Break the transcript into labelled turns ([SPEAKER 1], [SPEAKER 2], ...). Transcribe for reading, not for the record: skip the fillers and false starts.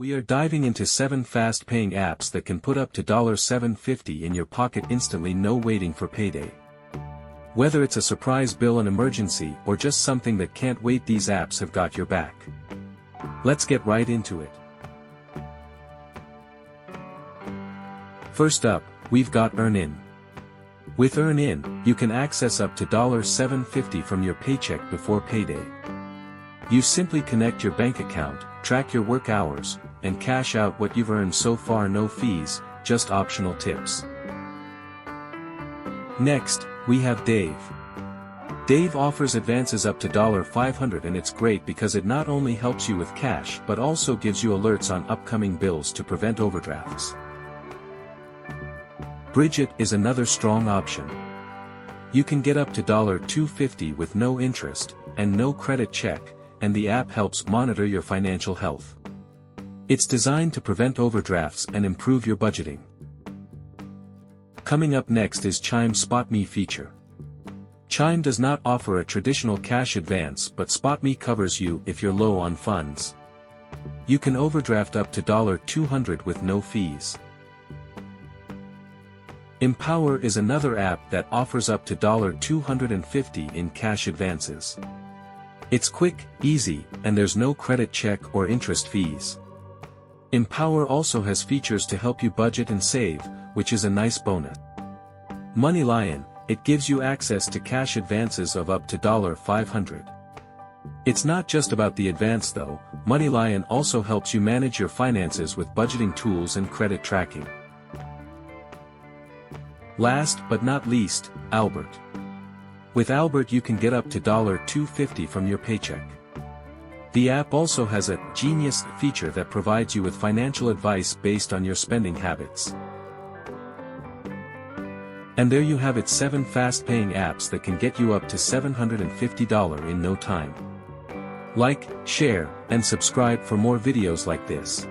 [SPEAKER 1] We are diving into 7 fast-paying apps that can put up to $7.50 in your pocket instantly, no waiting for payday. Whether it's a surprise bill, an emergency, or just something that can't wait, these apps have got your back. Let's get right into it. First up, we've got EarnIn. With EarnIn, you can access up to $7.50 from your paycheck before payday. You simply connect your bank account, track your work hours, and cash out what you've earned so far. No fees, just optional tips. Next, we have Dave. Dave offers advances up to $500, and it's great because it not only helps you with cash but also gives you alerts on upcoming bills to prevent overdrafts. Brigit is another strong option. You can get up to $2.50 with no interest and no credit check, and the app helps monitor your financial health. It's designed to prevent overdrafts and improve your budgeting. Coming up next is Chime's Spot Me feature. Chime does not offer a traditional cash advance, but Spot Me covers you if you're low on funds. You can overdraft up to $200 with no fees. Empower is another app that offers up to $250 in cash advances. It's quick, easy, and there's no credit check or interest fees. Empower also has features to help you budget and save, which is a nice bonus. Moneylion, it gives you access to cash advances of up to $500. It's not just about the advance though. Moneylion also helps you manage your finances with budgeting tools and credit tracking. Last but not least, Albert. With Albert you can get up to $250 from your paycheck. The app also has a genius feature that provides you with financial advice based on your spending habits. And there you have it, 7 fast-paying apps that can get you up to $750 in no time. Like, share, and subscribe for more videos like this.